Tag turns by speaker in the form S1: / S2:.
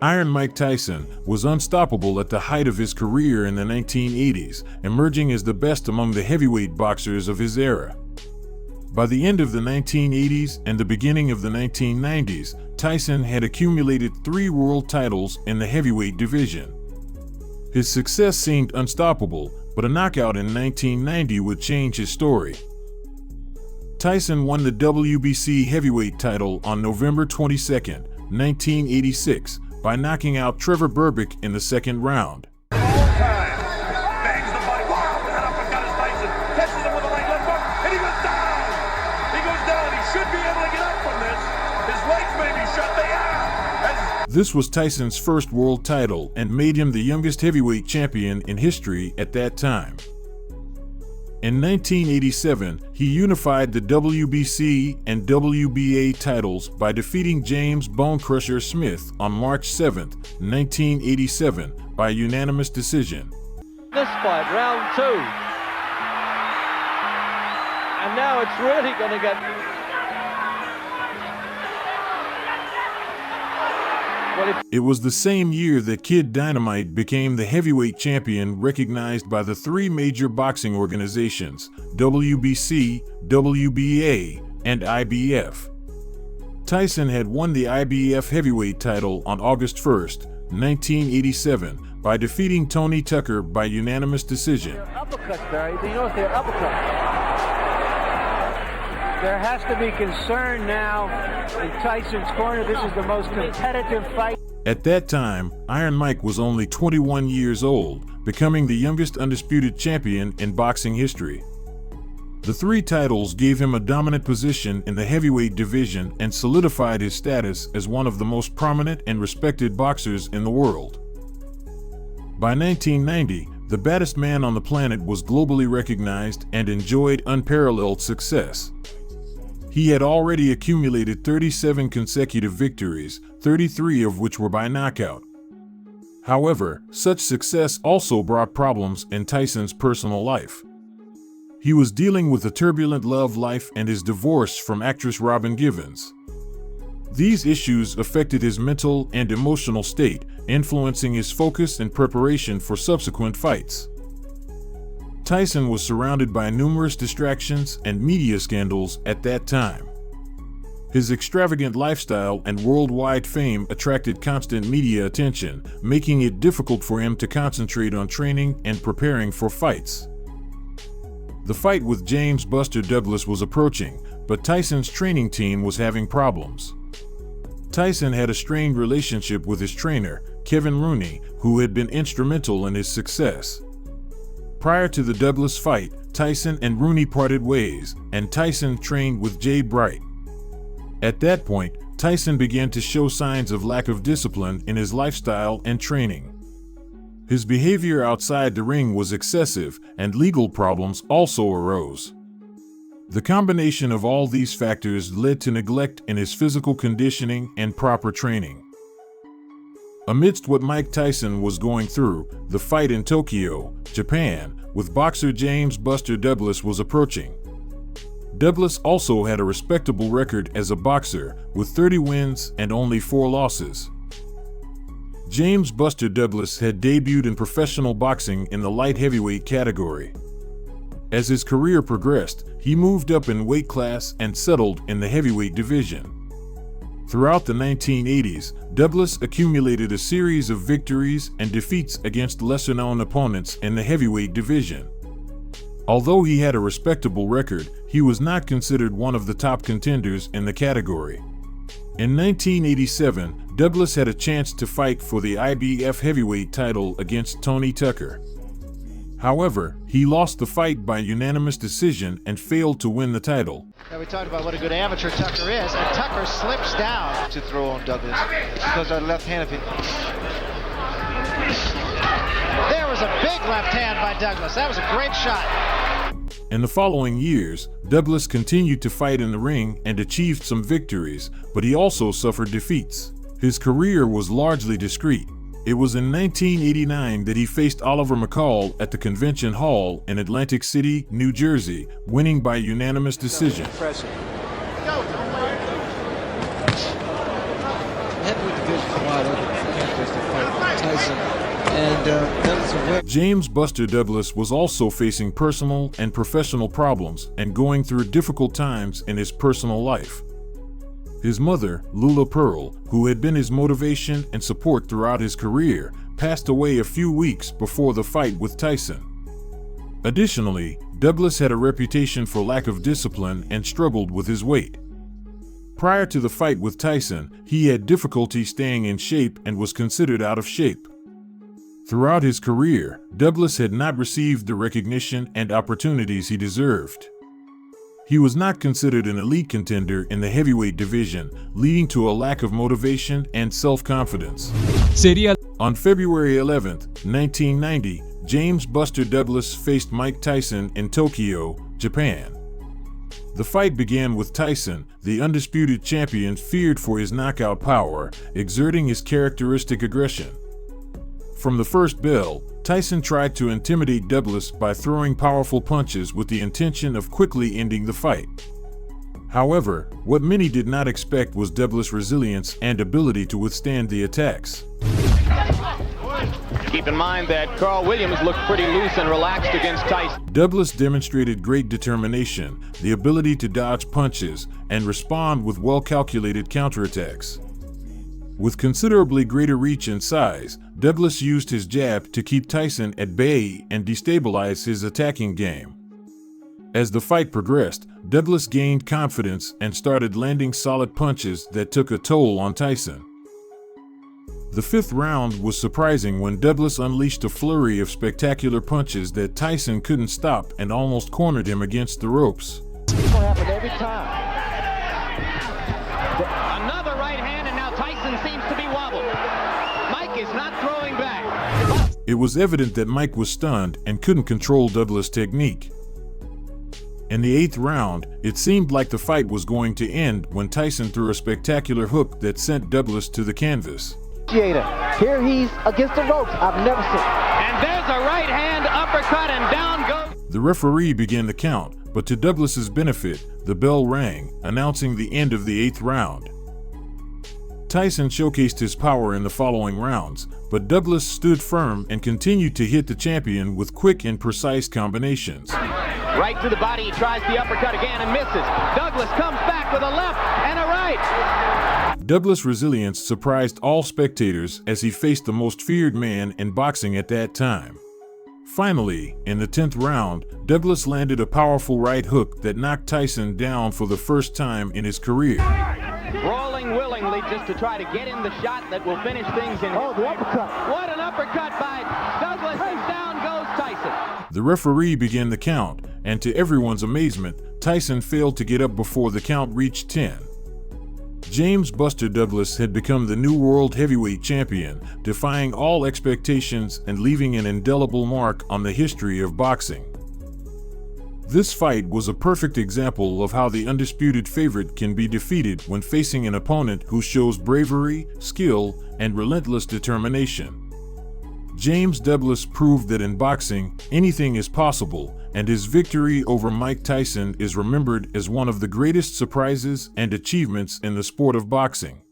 S1: Iron Mike Tyson was unstoppable at the height of his career in the 1980s, emerging as the best among the heavyweight boxers of his era. By the end of the 1980s and the beginning of the 1990s, Tyson had accumulated 3 world titles in the heavyweight division. His success seemed unstoppable, but a knockout in 1990 would change his story. Tyson won the WBC heavyweight title on November 22, 1986, by knocking out Trevor Berbick in the second round.
S2: Bangs the body. Wow, that uppercut is Tyson. Catches him with a right left hook, and he goes down. He goes down. He should be able to get up from this. His legs may be shut. They are.
S1: This was Tyson's first world title and made him the youngest heavyweight champion in history at that time. In 1987, he unified the WBC and WBA titles by defeating James "Bone Crusher" Smith on March 7, 1987, by unanimous decision.
S3: This fight, round 2. And now it's really going to get...
S1: It was the same year that Kid Dynamite became the heavyweight champion, recognized by the 3 major boxing organizations, WBC, WBA, and IBF. Tyson had won the IBF heavyweight title on August 1, 1987, by defeating Tony Tucker by unanimous decision.
S3: Uppercuts, Barry. You know if they're uppercuts. There has to be concern now in Tyson's corner. This is the most competitive fight.
S1: At that time, Iron Mike was only 21 years old, becoming the youngest undisputed champion in boxing history. The 3 titles gave him a dominant position in the heavyweight division and solidified his status as one of the most prominent and respected boxers in the world. By 1990, the baddest man on the planet was globally recognized and enjoyed unparalleled success. He had already accumulated 37 consecutive victories, 33 of which were by knockout. However, such success also brought problems in Tyson's personal life. He was dealing with a turbulent love life and his divorce from actress Robin Givens. These issues affected his mental and emotional state, influencing his focus and preparation for subsequent fights. Tyson was surrounded by numerous distractions and media scandals at that time. His extravagant lifestyle and worldwide fame attracted constant media attention, making it difficult for him to concentrate on training and preparing for fights. The fight with James "Buster" Douglas was approaching, but Tyson's training team was having problems. Tyson had a strained relationship with his trainer, Kevin Rooney, who had been instrumental in his success. Prior to the Douglas fight, Tyson and Rooney parted ways, and Tyson trained with Jay Bright. At that point, Tyson began to show signs of lack of discipline in his lifestyle and training. His behavior outside the ring was excessive, and legal problems also arose. The combination of all these factors led to neglect in his physical conditioning and proper training. Amidst what Mike Tyson was going through, the fight in Tokyo, Japan, with boxer James "Buster" Douglas was approaching. Douglas also had a respectable record as a boxer, with 30 wins and only 4 losses. James "Buster" Douglas had debuted in professional boxing in the light heavyweight category. As his career progressed, he moved up in weight class and settled in the heavyweight division. Throughout the 1980s, Douglas accumulated a series of victories and defeats against lesser-known opponents in the heavyweight division. Although he had a respectable record, he was not considered one of the top contenders in the category. In 1987, Douglas had a chance to fight for the IBF heavyweight title against Tony Tucker. However, he lost the fight by unanimous decision and failed to win the title.
S4: Now we talked about what a good amateur Tucker is, and Tucker slips down to throw on Douglas because of the left hand of it. There was a big left hand by Douglas. That was a great shot.
S1: In the following years, Douglas continued to fight in the ring and achieved some victories, but he also suffered defeats. His career was largely discreet. It was in 1989 that he faced Oliver McCall at the Convention Hall in Atlantic City, New Jersey, winning by unanimous decision.
S5: Heavyweight division is wide open. Tyson, and that was a win.
S1: James Buster Douglas was also facing personal and professional problems and going through difficult times in his personal life. His mother, Lula Pearl, who had been his motivation and support throughout his career, passed away a few weeks before the fight with Tyson. Additionally, Douglas had a reputation for lack of discipline and struggled with his weight. Prior to the fight with Tyson, he had difficulty staying in shape and was considered out of shape. Throughout his career, Douglas had not received the recognition and opportunities he deserved. He was not considered an elite contender in the heavyweight division, leading to a lack of motivation and self-confidence. On February 11, 1990, James Buster Douglas faced Mike Tyson in Tokyo, Japan. The fight began with Tyson, the undisputed champion, feared for his knockout power, exerting his characteristic aggression. From the first bell, Tyson tried to intimidate Douglas by throwing powerful punches with the intention of quickly ending the fight. However, what many did not expect was Douglas' resilience and ability to withstand the attacks.
S6: Keep in mind that Carl Williams looked pretty loose and relaxed against Tyson.
S1: Douglas demonstrated great determination, the ability to dodge punches, and respond with well-calculated counterattacks. With considerably greater reach and size, Douglas used his jab to keep Tyson at bay and destabilize his attacking game. As the fight progressed, Douglas gained confidence and started landing solid punches that took a toll on Tyson. The fifth round was surprising when Douglas unleashed a flurry of spectacular punches that Tyson couldn't stop and almost cornered him against the ropes.
S3: It's going to happen every time.
S6: Another right hand, and now Tyson seems to be wobbled. Mike is not throwing back.
S1: It was evident that Mike was stunned and couldn't control Douglas' technique. In the eighth round, it seemed like the fight was going to end when Tyson threw a spectacular hook that sent Douglas to the canvas.
S3: Here he's against the ropes. I've never seen.
S6: And there's a right hand uppercut, and down goes.
S1: The referee began the count, but to Douglas's benefit, the bell rang, announcing the end of the eighth round. Tyson showcased his power in the following rounds, but Douglas stood firm and continued to hit the champion with quick and precise combinations.
S6: Right to the body, he tries the uppercut again and misses. Douglas comes back with a left and a right.
S1: Douglas' resilience surprised all spectators as he faced the most feared man in boxing at that time. Finally, in the 10th round, Douglas landed a powerful right hook that knocked Tyson down for the first time in his career.
S6: Brawling willingly just to try to get in the shot that will finish things in.
S3: Oh, the uppercut.
S6: What an uppercut by Douglas, and down goes Tyson.
S1: The referee began the count, and to everyone's amazement, Tyson failed to get up before the count reached 10. James Buster Douglas had become the new world heavyweight champion, defying all expectations and leaving an indelible mark on the history of boxing. This fight was a perfect example of how the undisputed favorite can be defeated when facing an opponent who shows bravery, skill, and relentless determination. James Douglas proved that in boxing, anything is possible, and his victory over Mike Tyson is remembered as one of the greatest surprises and achievements in the sport of boxing.